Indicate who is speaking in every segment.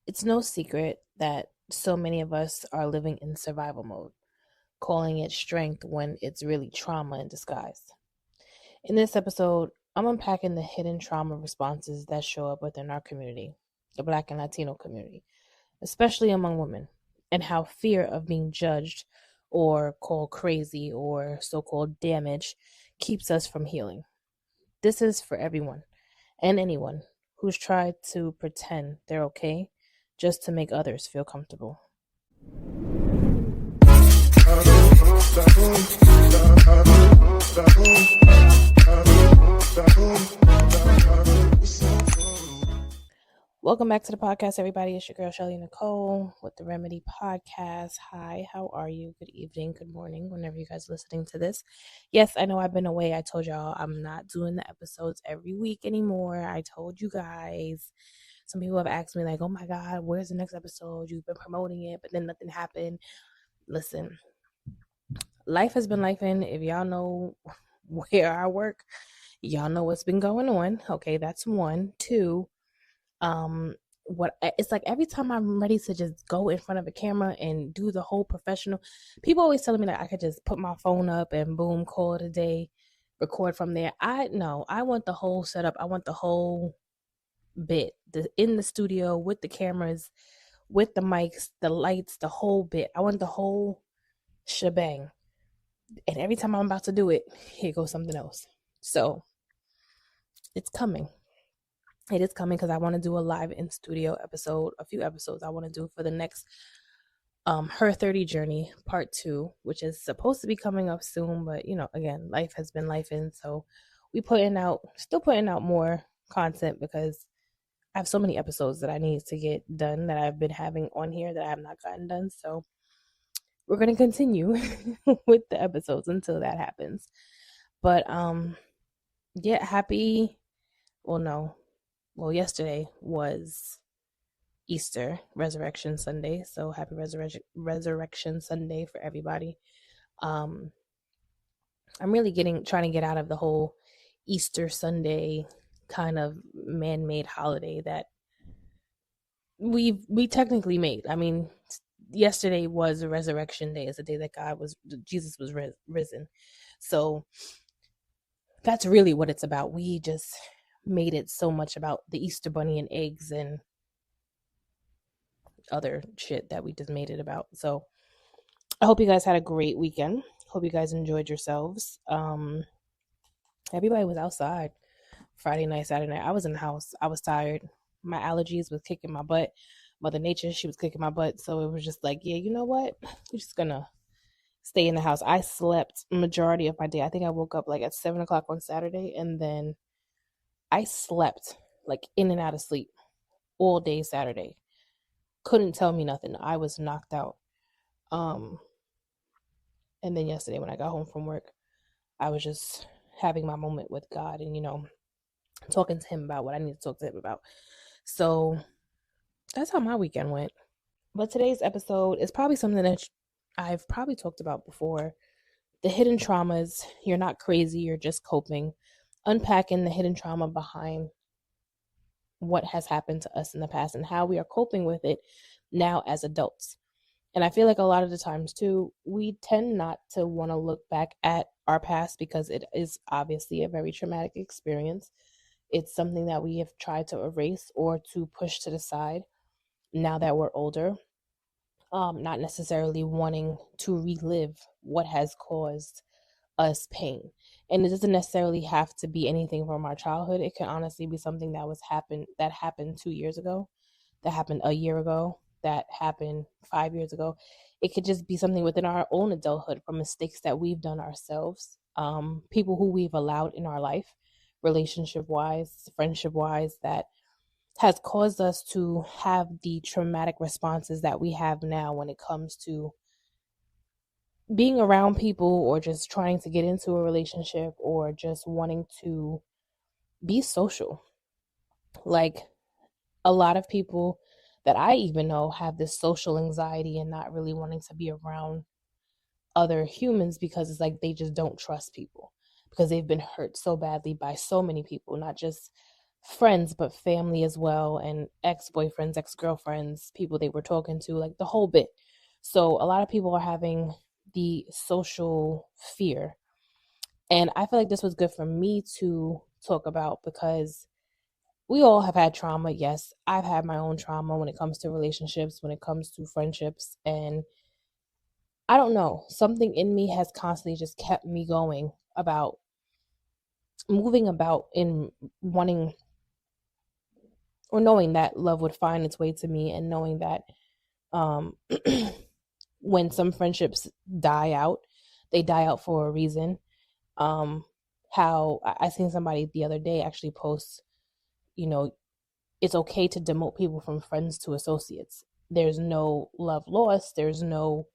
Speaker 1: It's no secret that so many of us are living in survival mode, calling it strength when it's really trauma in disguise. In this episode, I'm unpacking the hidden trauma responses that show up within our community, the Black and Latino community, especially among women, and how fear of being judged or called crazy or so called damaged keeps us from healing. This is for everyone and anyone who's tried to pretend they're okay just to make others feel comfortable. Welcome back to the podcast, everybody. It's your girl, Shelly Nicole, with the Remedy Podcast. Hi, how are you? Good evening, good morning, whenever you guys are listening to this. Yes, I know I've been away. I told y'all I'm not doing the episodes every week anymore. I told you guys. Some people have asked me, like, oh my God, where's the next episode? You've been promoting it, but then nothing happened. Listen, life has been life, and if y'all know where I work, y'all know what's been going on. Okay, that's one. Two, what it's like every time I'm ready to just go in front of a camera and do the whole professional, people always telling me that I could just put my phone up and boom, call it a day, record from there. I want the whole setup. I want the whole bit, in the studio with the cameras, with the mics, the lights, the whole bit. I want the whole shebang. And every time I'm about to do it, here goes something else. So it's coming. It is coming because I want to do a live in studio episode, a few episodes I want to do for the next Her 30 Journey Part 2, which is supposed to be coming up soon. But, again, life has been life in. So we still putting out more content because I have so many episodes that I need to get done that I've been having on here that I have not gotten done. So we're going to continue with the episodes until that happens. But, yeah, yesterday was Easter, Resurrection Sunday. So happy Resurrection Sunday for everybody. I'm really trying to get out of the whole Easter Sunday kind of man-made holiday that we technically made. I mean, yesterday was a resurrection day. It's a day that Jesus was risen. So that's really what it's about. We just made it so much about the Easter bunny and eggs and other shit that we just made it about. So I hope you guys had a great weekend. Hope you guys enjoyed yourselves. Everybody was outside Friday night, Saturday night. I was in the house. I was tired. My allergies was kicking my butt. Mother Nature, she was kicking my butt. So it was just like, yeah, you know what? We're just gonna stay in the house. I slept majority of my day. I think I woke up like at 7:00 on Saturday, and then I slept like in and out of sleep all day Saturday. Couldn't tell me nothing. I was knocked out. And then yesterday when I got home from work, I was just having my moment with God and, talking to him about what I need to talk to him about. So that's how my weekend went. But today's episode is probably something that I've probably talked about before. The hidden traumas. You're not crazy, you're just coping. Unpacking the hidden trauma behind what has happened to us in the past and how we are coping with it now as adults. And I feel like a lot of the times too, we tend not to want to look back at our past because it is obviously a very traumatic experience. It's something that we have tried to erase or to push to the side now that we're older. Not necessarily wanting to relive what has caused us pain. And it doesn't necessarily have to be anything from our childhood. It can honestly be something that happened 2 years ago, that happened a year ago, that happened 5 years ago. It could just be something within our own adulthood from mistakes that we've done ourselves, people who we've allowed in our life, relationship wise, friendship wise, that has caused us to have the traumatic responses that we have now when it comes to being around people or just trying to get into a relationship or just wanting to be social. Like, a lot of people that I even know have this social anxiety and not really wanting to be around other humans because it's like they just don't trust people because they've been hurt so badly by so many people, not just friends, but family as well, and ex-boyfriends, ex-girlfriends, people they were talking to, like the whole bit. So a lot of people are having the social fear. And I feel like this was good for me to talk about because we all have had trauma. Yes, I've had my own trauma when it comes to relationships, when it comes to friendships. And I don't know, something in me has constantly just kept me going about moving about in wanting or knowing that love would find its way to me, and knowing that um when some friendships die out, they die out for a reason. um how I seen somebody the other day actually post, you know, it's okay to demote people from friends to associates. There's no love lost. There's no,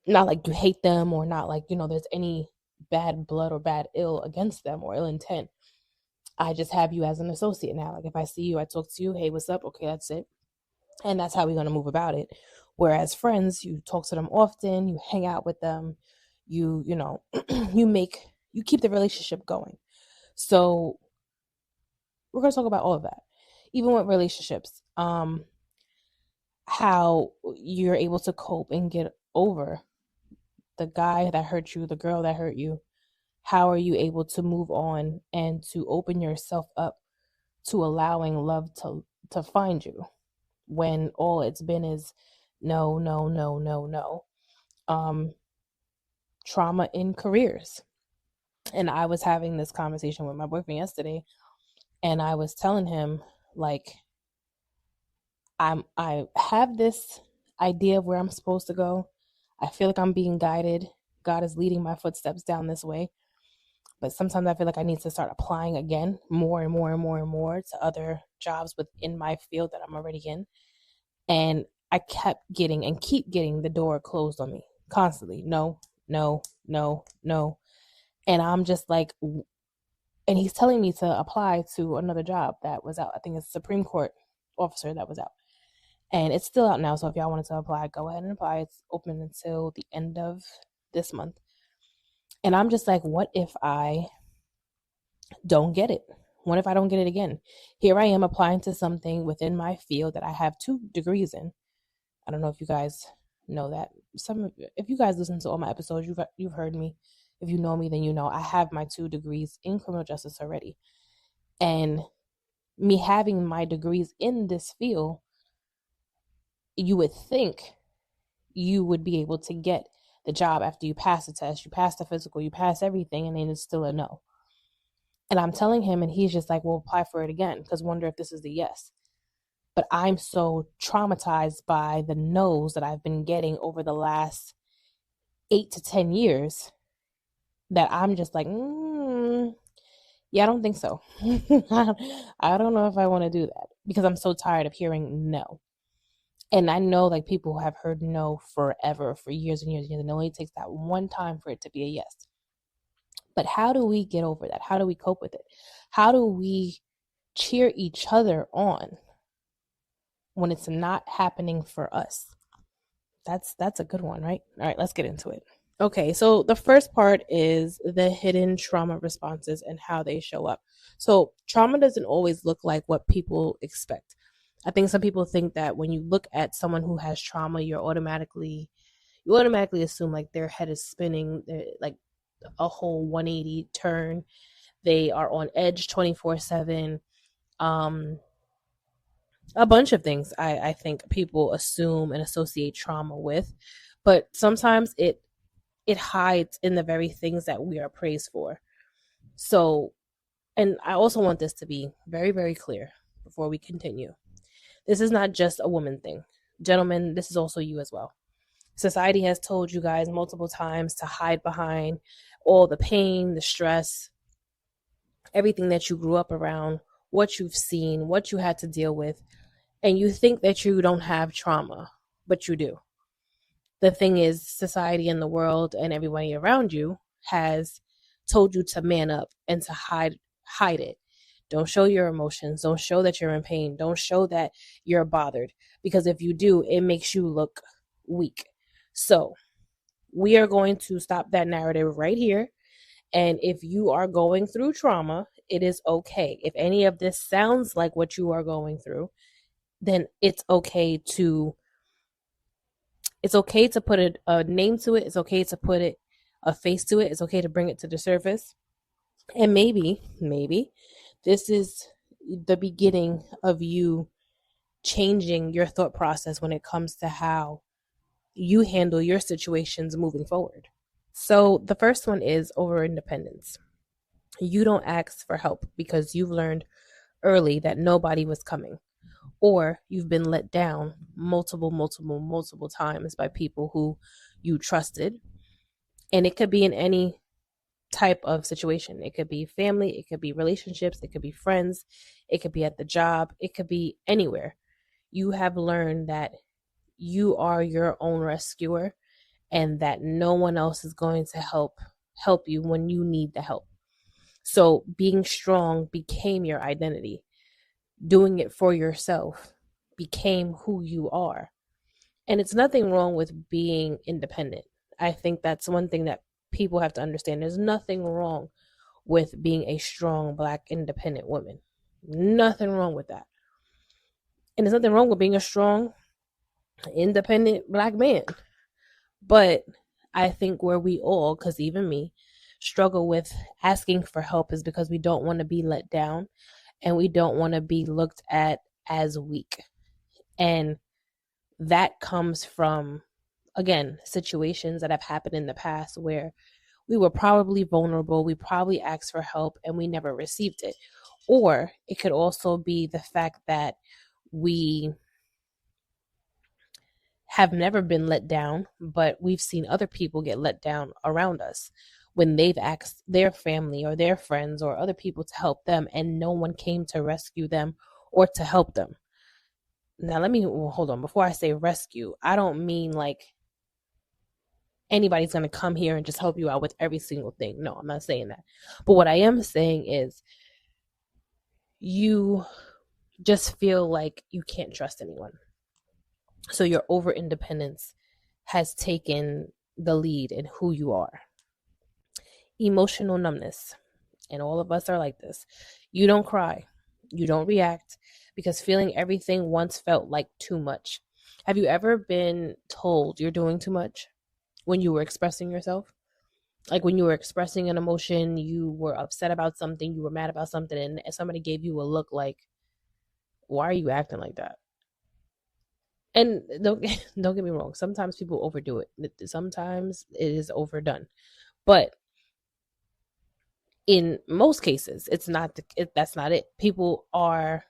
Speaker 1: not like you hate them, or not like, there's any bad blood or bad ill against them or ill intent. I just have you as an associate now. Like if I see you, I talk to you, hey, what's up? Okay, that's it. And that's how we're going to move about it. Whereas friends, you talk to them often, you hang out with them, you know, you keep the relationship going. So we're going to talk about all of that. Even with relationships, how you're able to cope and get over the guy that hurt you, the girl that hurt you. How are you able to move on and to open yourself up to allowing love to find you when all it's been is no, no, no, no, no. um Trauma in careers. And I was having this conversation with my boyfriend yesterday, and I was telling him, like, I have this idea of where I'm supposed to go. I feel like I'm being guided. God is leading my footsteps down this way. But sometimes I feel like I need to start applying again more and more and more and more to other jobs within my field that I'm already in. And I kept getting and keep getting the door closed on me constantly. No, no, no, no. And I'm just like, and he's telling me to apply to another job that was out. I think it's a Supreme Court officer that was out. And it's still out now. So if y'all wanted to apply, go ahead and apply. It's open until the end of this month. And I'm just like, what if I don't get it? What if I don't get it again? Here I am applying to something within my field that I have 2 degrees in. I don't know if you guys know that. If you guys listen to all my episodes, you've heard me. If you know me, then you know I have my 2 degrees in criminal justice already. And me having my degrees in this field, you would think you would be able to get the job after you pass the test, you pass the physical, you pass everything, and then it's still a no. And I'm telling him, and he's just like, well, apply for it again, because wonder if this is the yes. But I'm so traumatized by the no's that I've been getting over the last 8 to 10 years that I'm just like, yeah, I don't think so. I don't know if I want to do that, because I'm so tired of hearing no. And I know, like, people have heard no forever, for years and years and years, and it only takes that one time for it to be a yes. But how do we get over that? How do we cope with it? How do we cheer each other on when it's not happening for us? That's a good one, right? All right, let's get into it. Okay, so the first part is the hidden trauma responses and how they show up. So trauma doesn't always look like what people expect. I think some people think that when you look at someone who has trauma, you automatically assume like their head is spinning, like a whole 180 turn. They are on edge 24/7. A bunch of things I think people assume and associate trauma with, but sometimes it hides in the very things that we are praised for. So, and I also want this to be very, very clear before we continue. This is not just a woman thing. Gentlemen, this is also you as well. Society has told you guys multiple times to hide behind all the pain, the stress, everything that you grew up around, what you've seen, what you had to deal with, and you think that you don't have trauma, but you do. The thing is, society and the world and everybody around you has told you to man up and to hide it. Don't show your emotions. Don't show that you're in pain. Don't show that you're bothered, because if you do, it makes you look weak. So we are going to stop that narrative right here. And if you are going through trauma, it is okay. If any of this sounds like what you are going through, then it's okay to put a name to it. It's okay to put a face to it. It's okay to bring it to the surface. And maybe this is the beginning of you changing your thought process when it comes to how you handle your situations moving forward. So the first one is over independence. You don't ask for help because you've learned early that nobody was coming, or you've been let down multiple times by people who you trusted. And it could be in any type of situation. It could be family, it could be relationships, it could be friends, it could be at the job, it could be anywhere. You have learned that you are your own rescuer and that no one else is going to help you when you need the help. So being strong became your identity. Doing it for yourself became who you are. And it's nothing wrong with being independent. I think that's one thing that people have to understand. There's nothing wrong with being a strong Black independent woman. Nothing wrong with that. And there's nothing wrong with being a strong independent Black man. But I think where we all, because even me, struggle with asking for help is because we don't want to be let down and we don't want to be looked at as weak. And that comes from, again, situations that have happened in the past where we were probably vulnerable, we probably asked for help, and we never received it. Or it could also be the fact that we have never been let down, but we've seen other people get let down around us when they've asked their family or their friends or other people to help them, and no one came to rescue them or to help them. Now, hold on. Before I say rescue, I don't mean like anybody's going to come here and just help you out with every single thing. No, I'm not saying that. But what I am saying is you just feel like you can't trust anyone. So your over independence has taken the lead in who you are. Emotional numbness. And all of us are like this. You don't cry. You don't react because feeling everything once felt like too much. Have you ever been told you're doing too much when you were expressing yourself? Like when you were expressing an emotion, you were upset about something, you were mad about something, and somebody gave you a look like, why are you acting like that? And don't get me wrong. Sometimes people overdo it. Sometimes it is overdone. But in most cases, that's not it. People are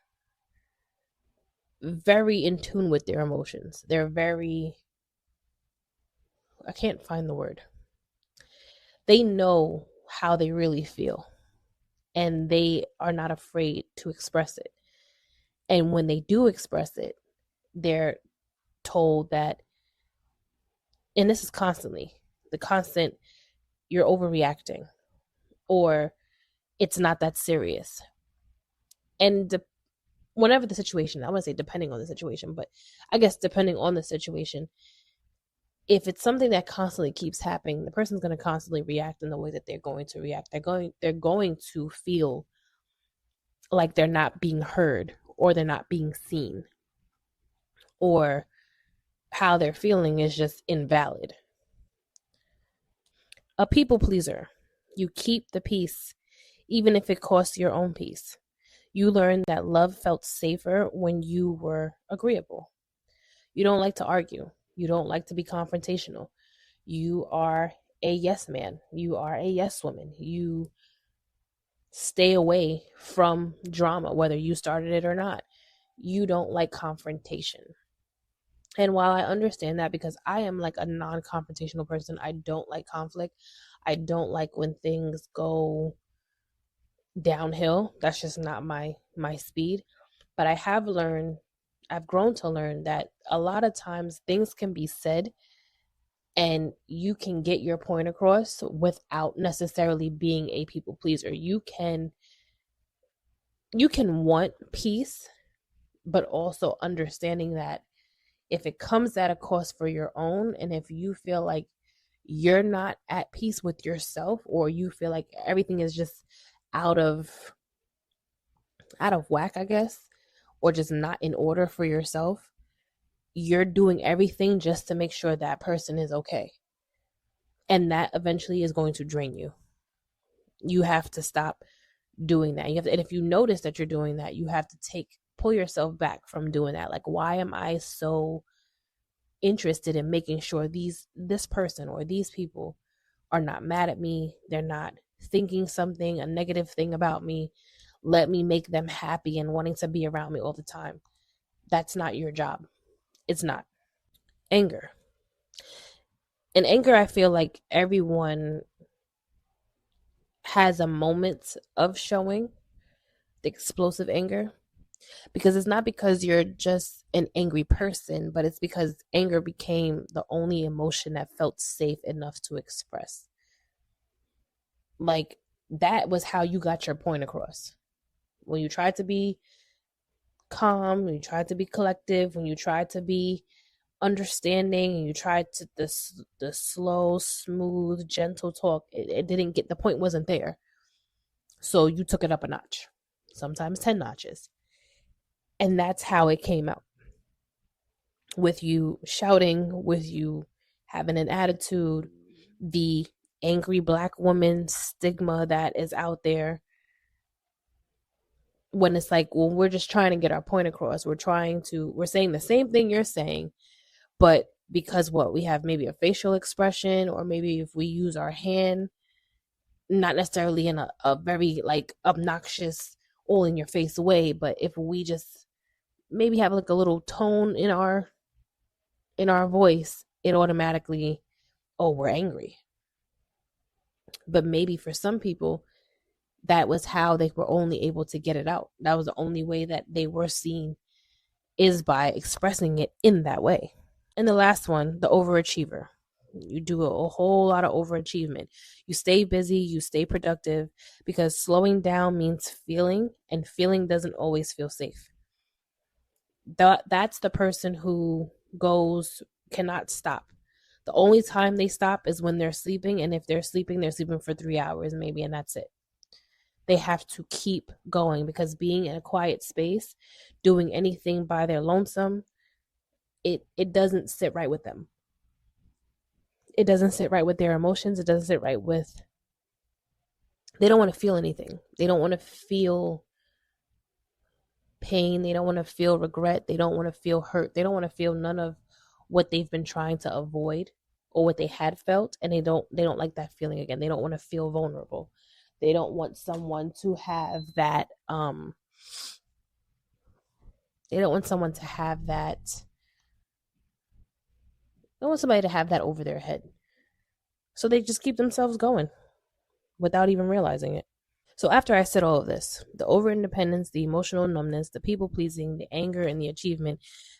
Speaker 1: very in tune with their emotions. I can't find the word. They know how they really feel, and they are not afraid to express it. And when they do express it, they're told that, and this is constantly, the constant, you're overreacting, or it's not that serious. And whenever the situation, I want to say depending on the situation, but I guess depending on the situation, if it's something that constantly keeps happening, the person's going to constantly react in the way that they're going to react. They're going to feel like they're not being heard, or they're not being seen, or how they're feeling is just invalid. A people pleaser. You keep the peace, even if it costs your own peace. You learn that love felt safer when you were agreeable. You don't like to argue. You don't like to be confrontational. You are a yes man. You are a yes woman. You stay away from drama, whether you started it or not. You don't like confrontation. And while I understand that, because I am like a non-confrontational person, I don't like conflict. I don't like when things go downhill. That's just not my speed. But I've grown to learn that a lot of times things can be said and you can get your point across without necessarily being a people pleaser. You can want peace, but also understanding that if it comes at a cost for your own, and if you feel like you're not at peace with yourself, or you feel like everything is just out of out of whack, I guess, or just not in order for yourself, you're doing everything just to make sure that person is okay. And that eventually is going to drain you. You have to stop doing that. And if you notice that you're doing that, you have to pull yourself back from doing that. Like, why am I so interested in making sure this person or these people are not mad at me? They're not thinking something, a negative thing about me. Let me make them happy and wanting to be around me all the time. That's not your job. It's not. Anger. In anger, I feel like everyone has a moment of showing the explosive anger, because it's not because you're just an angry person, but it's because anger became the only emotion that felt safe enough to express. Like, that was how you got your point across. When you tried to be calm, when you tried to be collective, when you tried to be understanding, and you tried to the slow, smooth, gentle talk, it didn't get, the point wasn't there. So you took it up a notch, sometimes 10 notches. And that's how it came out. With you shouting, with you having an attitude, the angry black woman stigma that is out there. When it's like, well, we're just trying to get our point across. We're saying the same thing you're saying, but because we have maybe a facial expression, or maybe if we use our hand, not necessarily in a very like obnoxious, all in your face way, but if we just maybe have like a little tone in our voice, it automatically, oh, we're angry. But maybe for some people, that was how they were only able to get it out. That was the only way that they were seen, is by expressing it in that way. And the last one, the overachiever. You do a whole lot of overachievement. You stay busy, you stay productive, because slowing down means feeling, and feeling doesn't always feel safe. That's the person who cannot stop. The only time they stop is when they're sleeping, and if they're sleeping for 3 hours maybe, and that's it. They have to keep going, because being in a quiet space, doing anything by their lonesome, it doesn't sit right with them. It doesn't sit right with their emotions. It doesn't sit right with, they don't want to feel anything. They don't want to feel pain. They don't want to feel regret. They don't want to feel hurt. They don't want to feel none of what they've been trying to avoid, or what they had felt, and they don't like that feeling again. They don't want to feel vulnerable. They don't want someone to have that they don't want someone to have that they don't want somebody to have that over their head. So they just keep themselves going without even realizing it. So after I said all of this, the over-independence, the emotional numbness, the people-pleasing, the anger, and the achievement,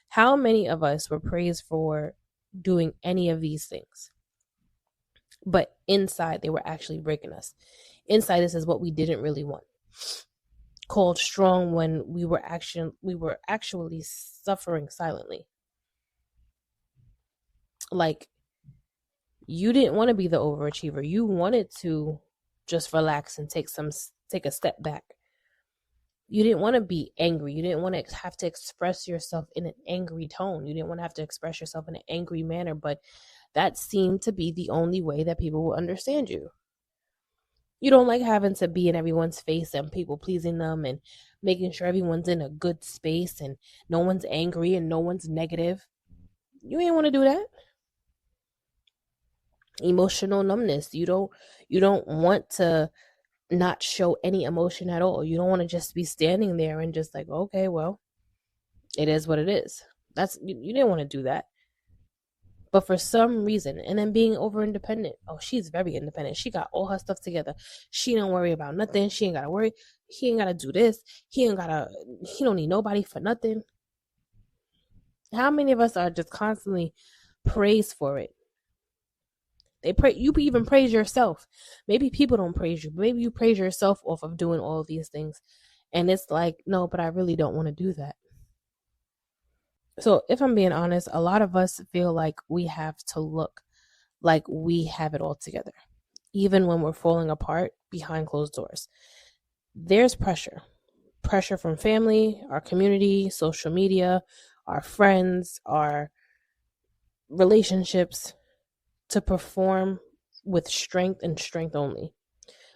Speaker 1: how many of us were praised for doing any of these things? But inside, they were actually breaking us. Inside, this is what we didn't really want. Called strong when we were actually suffering silently. Like, you didn't want to be the overachiever. You wanted to just relax and take a step back. You didn't want to be angry. You didn't want to have to express yourself in an angry tone. You didn't want to have to express yourself in an angry manner, but that seemed to be the only way that people will understand you. You don't like having to be in everyone's face and people pleasing them and making sure everyone's in a good space and no one's angry and no one's negative. You ain't want to do that. Emotional numbness. You don't want to not show any emotion at all. You don't want to just be standing there and just like, okay, well, it is what it is. You didn't want to do that. But for some reason, and then being over independent. Oh, she's very independent. She got all her stuff together. She don't worry about nothing. She ain't gotta worry. He ain't gotta do this. He don't need nobody for nothing. How many of us are just constantly praised for it? You even praise yourself. Maybe people don't praise you, but maybe you praise yourself off of doing all of these things. And it's like, no, but I really don't want to do that. So if I'm being honest, a lot of us feel like we have to look like we have it all together, even when we're falling apart behind closed doors. There's pressure pressure from family, our community, social media, our friends, our relationships to perform with strength and strength only.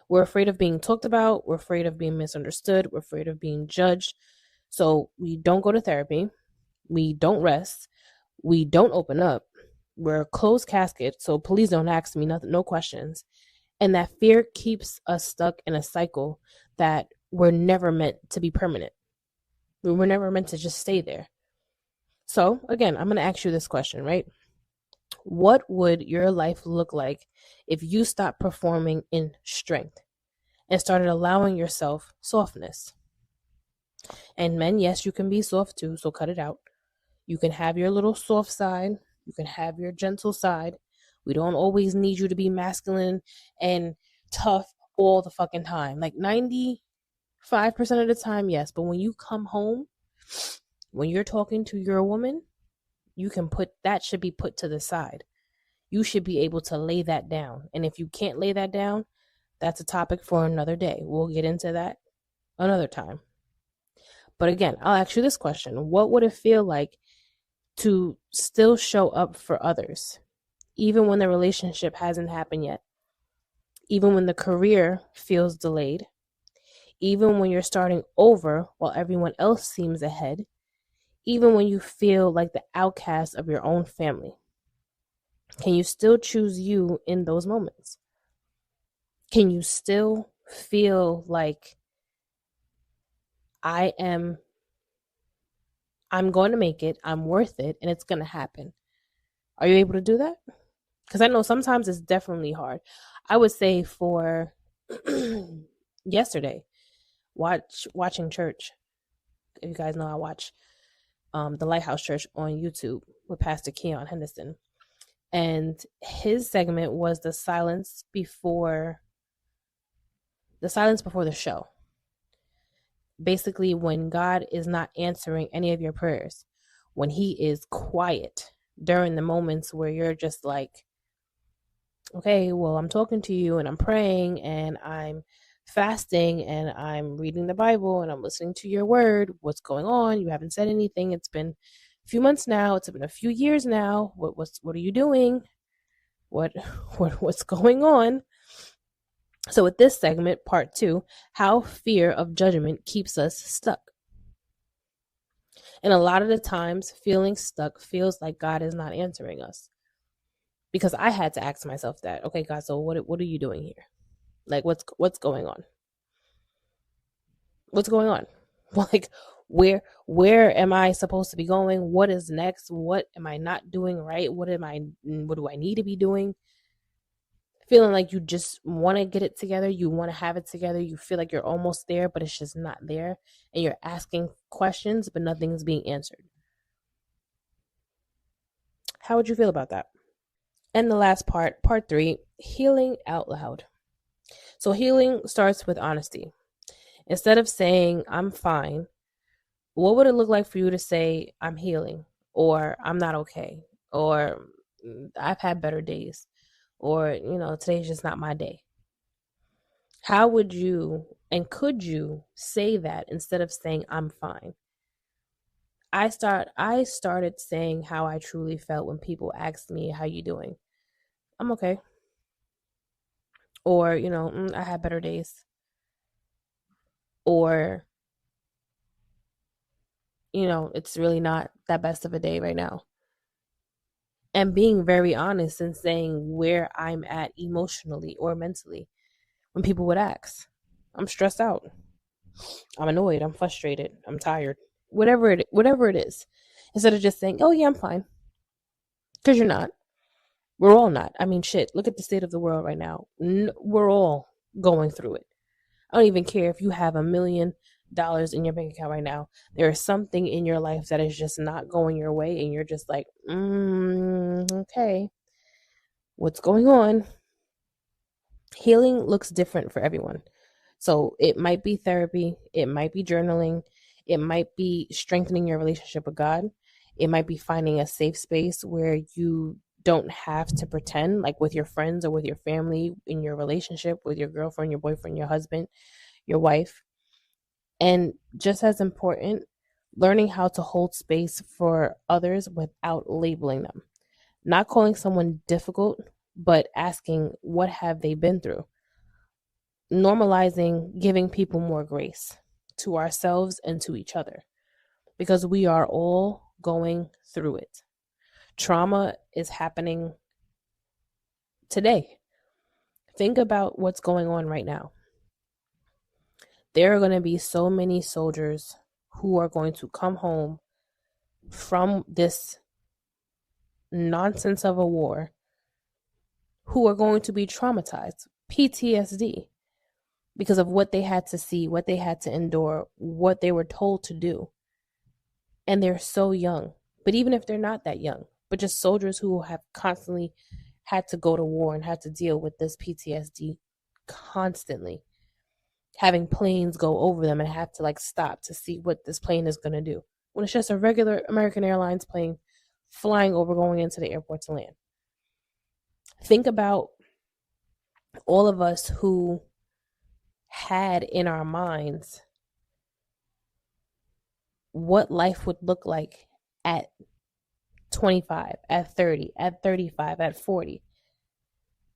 Speaker 1: We're afraid of being talked about. We're afraid of being misunderstood. We're afraid of being judged. So we don't go to therapy. We don't rest. We don't open up. We're a closed casket. So please don't ask me nothing, no questions. And that fear keeps us stuck in a cycle that we're never meant to be permanent. We were never meant to just stay there. So again, I'm going to ask you this question, right? What would your life look like if you stopped performing in strength and started allowing yourself softness? And men, yes, you can be soft too, so cut it out. You can have your little soft side. You can have your gentle side. We don't always need you to be masculine and tough all the fucking time. Like 95% of the time, yes. But when you come home, when you're talking to your woman, you can that should be put to the side. You should be able to lay that down. And if you can't lay that down, that's a topic for another day. We'll get into that another time. But again, I'll ask you this question. What would it feel like to still show up for others, even when the relationship hasn't happened yet, even when the career feels delayed, even when you're starting over while everyone else seems ahead, even when you feel like the outcast of your own family? Can you still choose you in those moments? Can you still feel like I'm going to make it, I'm worth it, and it's going to happen? Are you able to do that? Because I know sometimes it's definitely hard. I would say for yesterday, watching church. If you guys know, I watch the Lighthouse Church on YouTube with Pastor Keon Henderson. And his segment was the silence before the show. Basically, when God is not answering any of your prayers, when he is quiet during the moments where you're just like, okay, well, I'm talking to you and I'm praying and I'm fasting and I'm reading the Bible and I'm listening to your word. What's going on? You haven't said anything. It's been a few months now. It's been a few years now. What are you doing? What's going on? So with this segment, part 2, how fear of judgment keeps us stuck. And a lot of the times, feeling stuck feels like God is not answering us. Because I had to ask myself that, okay, God, so what are you doing here? Like, what's going on? What's going on? Like, where am I supposed to be going? What is next? What am I not doing right? What do I need to be doing? Feeling like you just want to get it together, you want to have it together, you feel like you're almost there, but it's just not there, and you're asking questions, but nothing's being answered. How would you feel about that? And the last part 3, healing out loud. So healing starts with honesty. Instead of saying, I'm fine, what would it look like for you to say, I'm healing, or I'm not okay, or I've had better days, or, today's just not my day? How would you and could you say that instead of saying, I'm fine? I started saying how I truly felt when people asked me, how you doing? I'm okay. Or, I had better days. Or, it's really not that best of a day right now. And being very honest and saying where I'm at emotionally or mentally. When people would ask, I'm stressed out, I'm annoyed, I'm frustrated, I'm tired, whatever it is, instead of just saying, oh yeah, I'm fine. Because you're not. We're all not. I mean, shit, look at the state of the world right now. We're all going through it. I don't even care if you have $1 million in your bank account right now. There is something in your life that is just not going your way, and you're just like, okay, what's going on? Healing looks different for everyone. So it might be therapy, it might be journaling, it might be strengthening your relationship with God, it might be finding a safe space where you don't have to pretend, like with your friends or with your family, in your relationship with your girlfriend, your boyfriend, your husband, your wife. And just as important, learning how to hold space for others without labeling them. Not calling someone difficult, but asking what have they been through. Normalizing giving people more grace to ourselves and to each other because we are all going through it. Trauma is happening today. Think about what's going on right now. There are going to be so many soldiers who are going to come home from this nonsense of a war who are going to be traumatized, PTSD, because of what they had to see, what they had to endure, what they were told to do. And they're so young. But even if they're not that young, but just soldiers who have constantly had to go to war and had to deal with this PTSD constantly, having planes go over them and have to stop to see what this plane is going to do when it's just a regular American Airlines plane flying over, going into the airport to land. Think about all of us who had in our minds what life would look like at 25, at 30, at 35, at 40,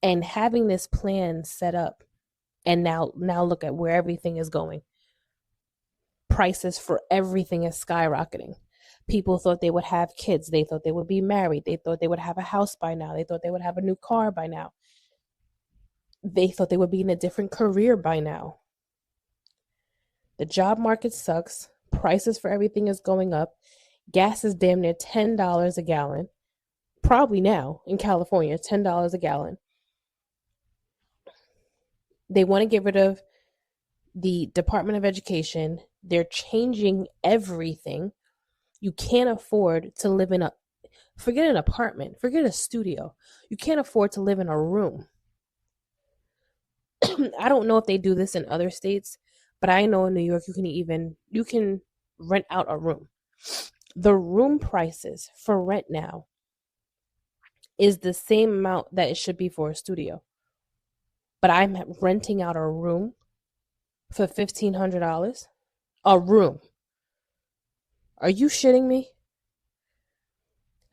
Speaker 1: and having this plan set up. And now look at where everything is going. Prices for everything is skyrocketing. People thought they would have kids. They thought they would be married. They thought they would have a house by now. They thought they would have a new car by now. They thought they would be in a different career by now. The job market sucks. Prices for everything is going up. Gas is damn near $10 a gallon. Probably now in California, $10 a gallon. They want to get rid of the Department of Education. They're changing everything. You can't afford to live in forget an apartment, forget a studio. You can't afford to live in a room. I don't know if they do this in other states, but I know in New York you can rent out a room. The room prices for rent now is the same amount that it should be for a studio. But I'm renting out a room for $1,500. A room. Are you shitting me?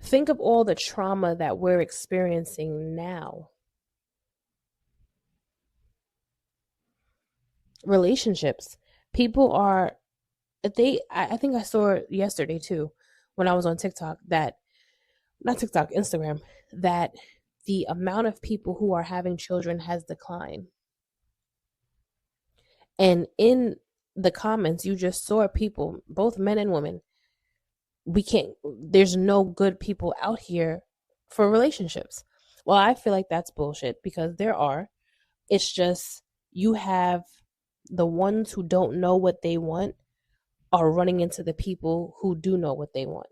Speaker 1: Think of all the trauma that we're experiencing now. Relationships. People are, I think I saw it yesterday too, when I was on TikTok, Instagram, that the amount of people who are having children has declined. And in the comments, you just saw people, both men and women, there's no good people out here for relationships. Well, I feel like that's bullshit because there are. It's just you have the ones who don't know what they want are running into the people who do know what they want.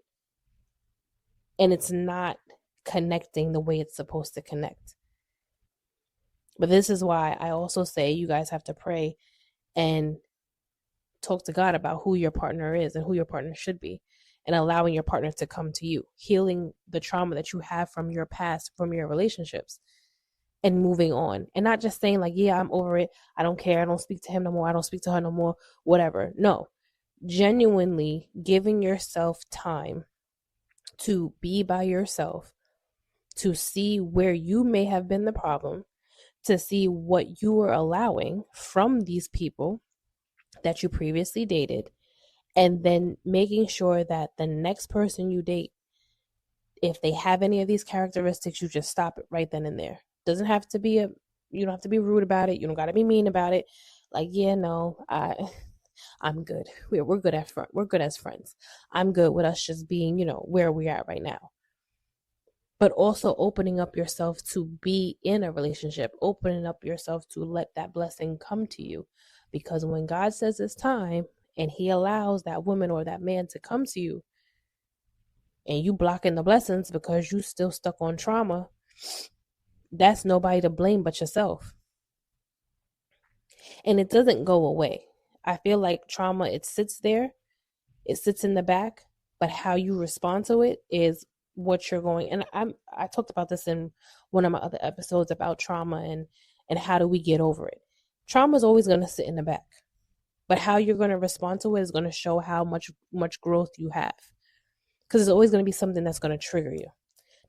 Speaker 1: And it's not connecting the way it's supposed to connect. But this is why I also say you guys have to pray and talk to God about who your partner is and who your partner should be, and allowing your partner to come to you, healing the trauma that you have from your past, from your relationships, and moving on. And not just saying yeah, I'm over it. I don't care. I don't speak to him no more. I don't speak to her no more, whatever. No, genuinely giving yourself time to be by yourself, to see where you may have been the problem, to see what you were allowing from these people that you previously dated, and then making sure that the next person you date, if they have any of these characteristics, you just stop it right then and there. Doesn't have to be you don't have to be rude about it. You don't got to be mean about it. Yeah, no, I'm good. We're good we're good as friends. I'm good with us just being, where we are right now. But also opening up yourself to be in a relationship, opening up yourself to let that blessing come to you. Because when God says it's time and he allows that woman or that man to come to you, and you blocking the blessings because you still stuck on trauma, that's nobody to blame but yourself. And it doesn't go away. I feel like trauma, it sits there, it sits in the back, but how you respond to it is what you're going. And I talked about this in one of my other episodes about trauma and how do we get over it. Trauma is always going to sit in the back. But how you're going to respond to it is going to show how much growth you have. Because there's always going to be something that's going to trigger you.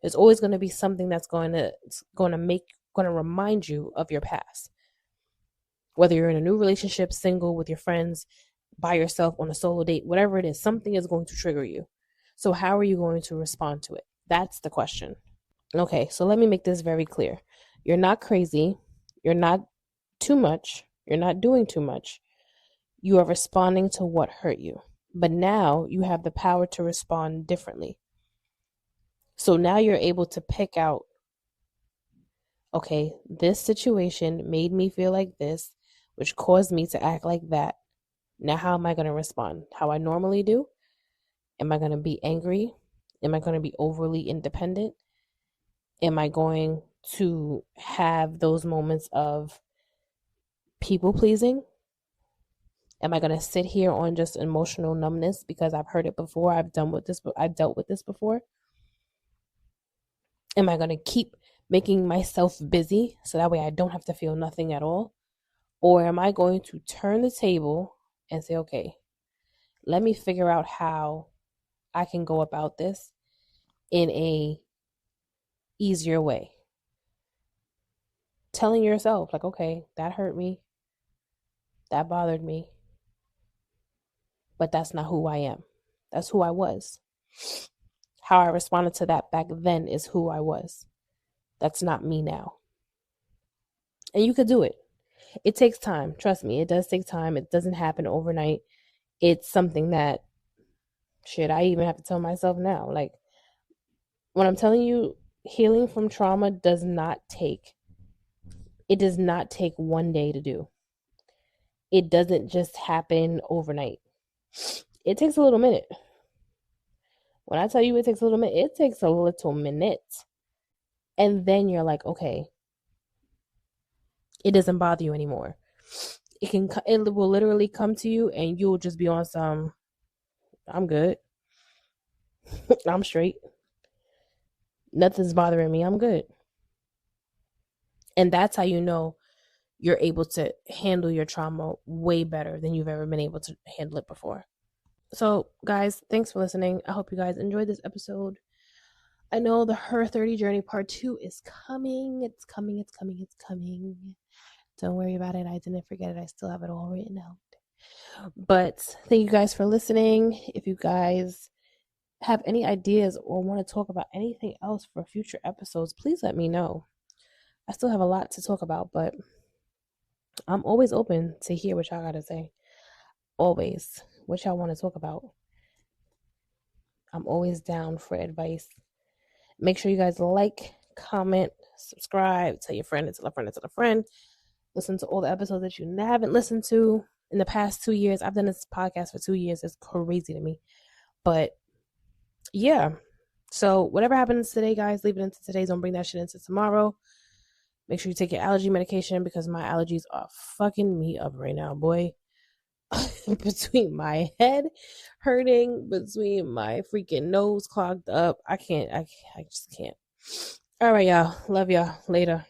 Speaker 1: There's always going to be something that's going to remind you of your past. Whether you're in a new relationship, single, with your friends, by yourself, on a solo date, whatever it is, something is going to trigger you. So how are you going to respond to it? That's the question. Okay, so let me make this very clear. You're not crazy. You're not too much. You're not doing too much. You are responding to what hurt you. But now you have the power to respond differently. So now you're able to pick out, okay, this situation made me feel like this, which caused me to act like that. Now how am I going to respond? How I normally do? Am I going to be angry? Am I going to be overly independent? Am I going to have those moments of people pleasing? Am I going to sit here on just emotional numbness because I've heard it before? I've dealt with this before. Am I going to keep making myself busy so that way I don't have to feel nothing at all? Or am I going to turn the table and say, okay, let me figure out how I can go about this in a easier way? Telling yourself, like, okay, that hurt me. That bothered me. But that's not who I am. That's who I was. How I responded to that back then is who I was. That's not me now. And you could do it. It takes time. Trust me, it does take time. It doesn't happen overnight. It's something that, I even have to tell myself now. Like, when I'm telling you, healing from trauma does not take one day to do. It doesn't just happen overnight. It takes a little minute. When I tell you it takes a little minute, it takes a little minute. And then you're like, okay, it doesn't bother you anymore. It will literally come to you and you'll just be on some, I'm good. I'm straight. Nothing's bothering me. I'm good. And that's how you know you're able to handle your trauma way better than you've ever been able to handle it before. So, guys, thanks for listening. I hope you guys enjoyed this episode. I know the Her 30 Journey Part 2 is coming. It's coming. Don't worry about it. I didn't forget it. I still have it all written out. But thank you guys for listening. If you guys have any ideas or want to talk about anything else for future episodes, please let me know. I still have a lot to talk about, but I'm always open to hear what y'all got to say. Always. What y'all want to talk about. I'm always down for advice. Make sure you guys like, comment, subscribe, tell your friend, tell a friend. Listen to all the episodes that you haven't listened to in the past 2 years. I've done this podcast for 2 years. It's crazy to me. But yeah. So whatever happens today, guys, leave it into today. Don't bring that shit into tomorrow. Make sure you take your allergy medication because my allergies are fucking me up right now, boy. Between my head hurting, between my freaking nose clogged up, I just can't. All right, y'all. Love y'all. Later.